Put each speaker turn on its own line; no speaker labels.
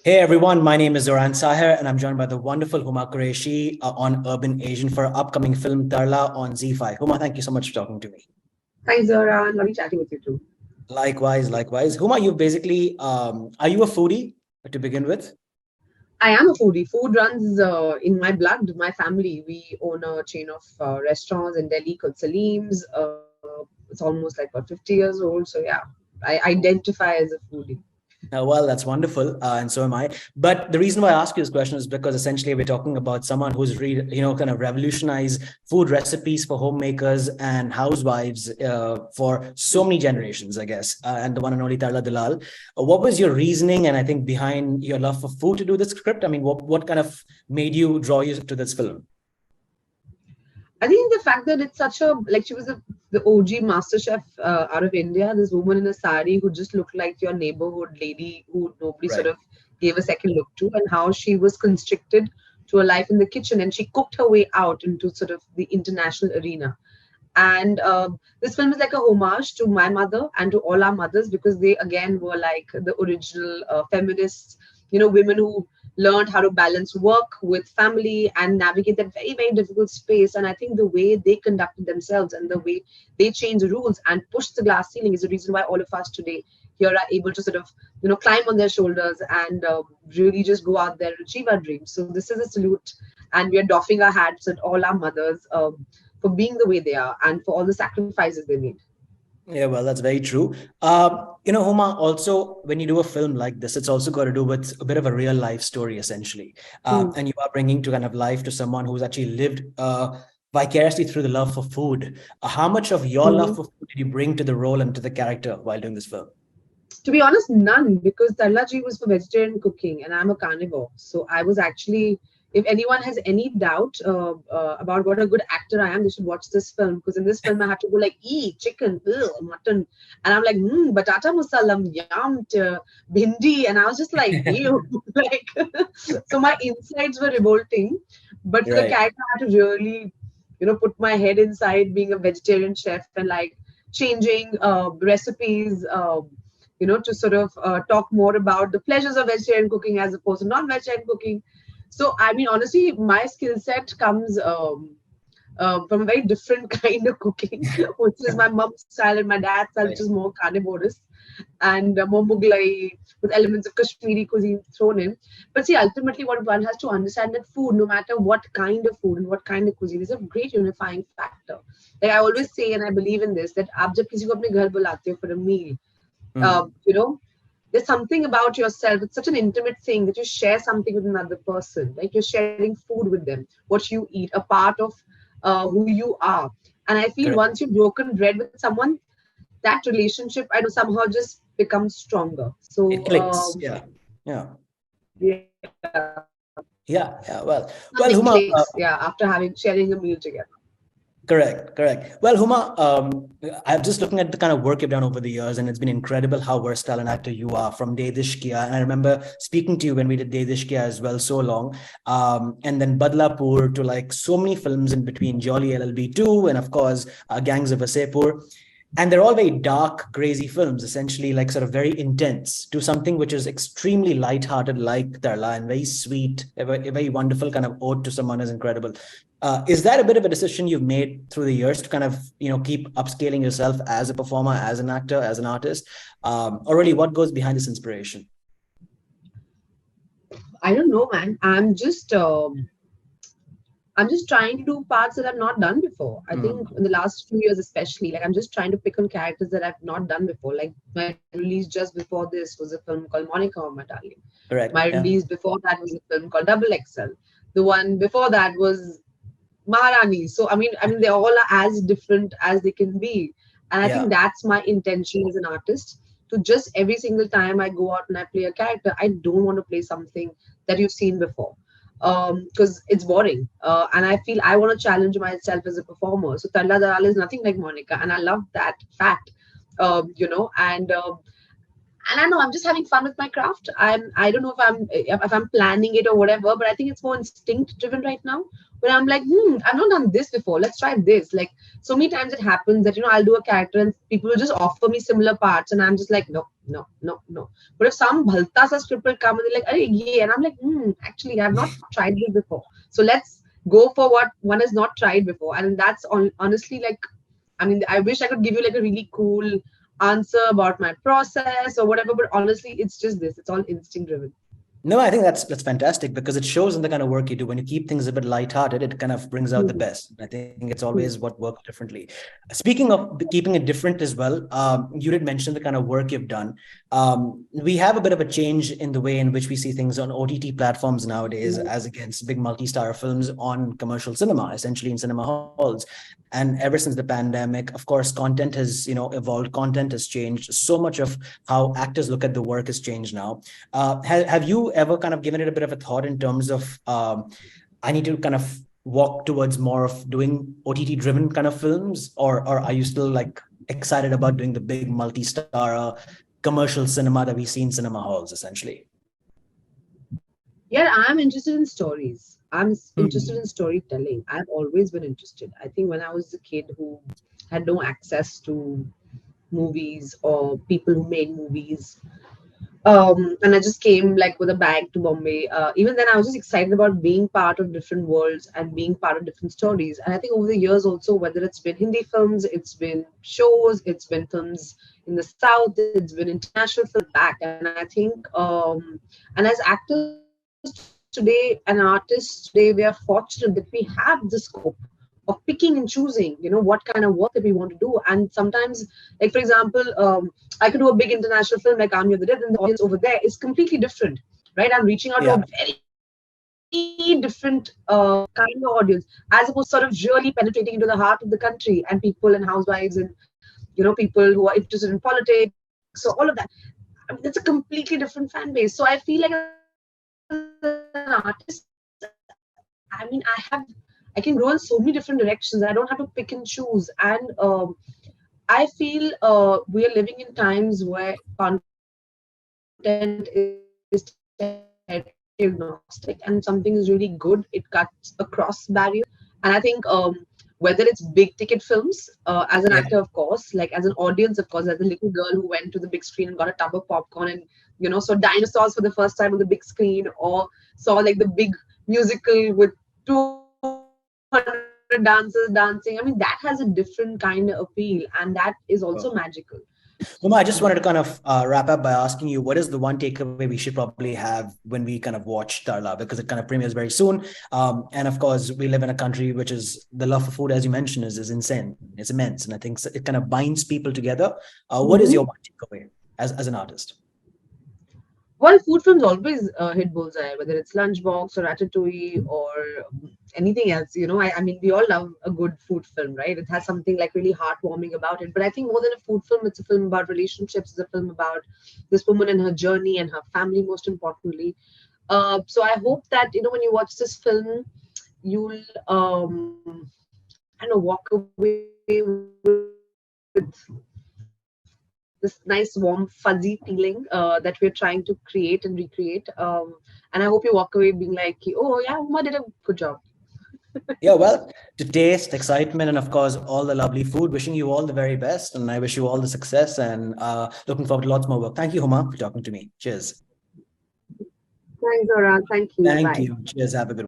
Hey everyone, my name is Zoran and I'm joined by the wonderful Huma Qureshi on Urban Asian for our upcoming film Tarla on Z5. Huma, thank you so much for talking to me.
Hi, Zoran. Lovely chatting with you too.
Likewise, likewise. Huma, you basically, are you a foodie to begin with?
I am a foodie. Food runs in my blood, my family. We own a chain of restaurants in Delhi called Salim's. It's almost like about 50 years old. So, yeah, I identify as a foodie.
Well, that's wonderful, and so am I. But the reason why I ask you this question is because essentially we're talking about someone who's kind of revolutionized food recipes for homemakers and housewives for so many generations, I guess. And the one and only Tarla Dalal. What was your reasoning and I think behind your love for food to do this script? I mean, what kind of made you draw you to this film?
I think the fact that it's such a, like, she was the OG master chef out of India, this woman in a sari who just looked like your neighborhood lady who nobody sort
Right.
of gave a second look to, and how she was constricted to a life in the kitchen and she cooked her way out into sort of the international arena. And this film is like a homage to my mother and to all our mothers, because they again were like the original feminists, women who learned how to balance work with family and navigate that very, very difficult space. And I think the way they conducted themselves and the way they changed the rules and pushed the glass ceiling is the reason why all of us today here are able to sort of, climb on their shoulders and really just go out there and achieve our dreams. So this is a salute, and we are doffing our hats at all our mothers for being the way they are and for all the sacrifices they made.
Yeah, well, that's very true. Huma, also, when you do a film like this, it's also got to do with a bit of a real life story, essentially.
Hmm.
And you are bringing to kind of life to someone who's actually lived vicariously through the love for food. How much of your love
Hmm.
for food did you bring to the role and to the character while doing this film?
To be honest, none, because Tarla ji was for vegetarian cooking and I'm a carnivore. So I was actually, if anyone has any doubt about what a good actor I am, they should watch this film, because in this film I have to go like, chicken, mutton. And I'm like, batata masalam, yum, bhindi. And I was just like, ew. like, so my insides were revolting. But for the
Right.
character, I had to really, put my head inside being a vegetarian chef and like changing recipes. To sort of talk more about the pleasures of vegetarian cooking as opposed to non-vegetarian cooking. So, I mean, honestly, my skill set comes from a very different kind of cooking, which is my mom's style and my dad's style, which
Right.
is more carnivorous and more Mughlai with elements of Kashmiri cuisine thrown in. But see, ultimately, what one has to understand that food, no matter what kind of food and what kind of cuisine, is a great unifying factor. Like I
True.
always say, and I believe in this, that आप जब किसी को अपने घर बुलाते हो for a meal, uh,
Mm.
you know, there's something about yourself. It's such an intimate thing that you share something with another person. Like you're sharing food with them, what you eat, a part of who you are. And I feel
Correct.
once you've broken bread with someone, that relationship, I know, somehow just becomes stronger.
It
So,
clicks. Yeah. Yeah.
yeah,
Yeah. Yeah. Well,
something
Huma,
clicks. Yeah, after having sharing a meal together.
correct, correct. Well, Huma, I'm just looking at the kind of work you've done over the years, and it's been incredible how versatile an actor you are from De Dishkiya. And I remember speaking to you when we did De Dishkiya as well, so long. And then Badlapur to like so many films in between, Jolly LLB 2, and of course, Gangs of Wasseypur. And they're all very dark, crazy films, essentially like sort of very intense, to something which is extremely light-hearted, like Tarla, and very sweet, a very wonderful kind of ode to someone who's incredible. Is that a bit of a decision you've made through the years to kind of keep upscaling yourself as a performer, as an actor, as an artist, or really what goes behind this inspiration?
I don't know, man. I'm just trying to do parts that I've not done before. I think
Mm,
in the last few years, especially, like I'm just trying to pick on characters that I've not done before. Like my release just before this was a film called Monica or My Darling. My
correct. Yeah.
release before that was a film called Double XL. The one before that was Maharani. So I mean, they all are as different as they can be, and I think
Yeah.
that's my intention as an artist. To just every single time I go out and I play a character, I don't want to play something that you've seen before, because it's boring. And I feel I want to challenge myself as a performer. So Talla Daral is nothing like Monica, and I love that fact. And And I know I'm just having fun with my craft. I don't know if I'm planning it or whatever, but I think it's more instinct driven right now. Where I'm like, I've not done this before. Let's try this. Like so many times it happens that I'll do a character and people will just offer me similar parts, and I'm just like, no, no, no, no. But if some bhalta sa script will come and they're like, "Arey, yeah," and I'm like, actually, I've not tried this before. So let's go for what one has not tried before, and that's honestly like, I mean, I wish I could give you like a really cool answer about my process or whatever, but honestly, it's just this. It's all instinct driven.
No, I think that's fantastic because it shows in the kind of work you do. When you keep things a bit lighthearted, it kind of brings out the
Mhm.
best. I think it's always what works differently. Speaking of keeping it different as well, you did mention the kind of work you've done. We have a bit of a change in the way in which we see things on OTT platforms nowadays, as against big multi-star films on commercial cinema, essentially in cinema halls. And ever since the pandemic, of course, content has evolved. Content has changed. So much of how actors look at the work has changed now. Have you ever kind of given it a bit of a thought in terms of I need to kind of walk towards more of doing OTT driven kind of films, or are you still like excited about doing the big multi-star commercial cinema that we see in cinema halls, essentially?
Yeah, I'm interested in stories. Interested
Hmm.
in storytelling. I've always been interested. I think when I was a kid who had no access to movies or people who made movies, and I just came like with a bag to Bombay. Even then, I was just excited about being part of different worlds and being part of different stories. And I think over the years, also, whether it's been Hindi films, it's been shows, it's been films in the South, it's been international films back. And I think, and as actors today and artists today, we are fortunate that we have the scope of picking and choosing, what kind of work that we want to do. And sometimes, like for example, I could do a big international film like Army of the Dead, and the audience over there is completely different, right? I'm reaching out to a
Yeah.
very different kind of audience, as opposed to sort of really penetrating into the heart of the country and people and housewives and people who are interested in politics or all of that. I mean, that's a completely different fan base. So I feel like as an artist, I mean, I can grow in so many different directions. I don't have to pick and choose. And I feel we are living in times where content is territory agnostic, and something is really good, it cuts across barriers. And I think whether it's big ticket films, as an actor, of course, like as an audience, of
Yeah.
course, as a little girl who went to the big screen and got a tub of popcorn and saw dinosaurs for the first time on the big screen, or saw like the big musical with 200 dancers dancing. I mean, that has a different kind of appeal, and that is also magical.
Uma, I just wanted to kind of wrap up by asking you, what is the one takeaway we should probably have when we kind of watch Tarla? Because it kind of premieres very soon. And of course, we live in a country which is the love for food, as you mentioned, is insane. It's immense. And I think it kind of binds people together. What is your one takeaway as an artist?
Well, food films always hit bullseye, whether it's Lunchbox or Ratatouille or anything else. I mean, we all love a good food film, right? It has something like really heartwarming about it. But I think more than a food film, it's a film about relationships. It's a film about this woman and her journey and her family, most importantly. So I hope that when you watch this film, you'll I don't know, walk away with this nice, warm, fuzzy feeling that we're trying to create and recreate. And I hope you walk away being like, oh, yeah, Uma did a good job.
Yeah, well, to taste, excitement, and of course, all the lovely food. Wishing you all the very best, and I wish you all the success. And looking forward to lots more work. Thank you, Huma, for talking to me. Cheers.
Thanks, Zoran. Thank you.
Thank
Bye.
you. Cheers. Have a good one.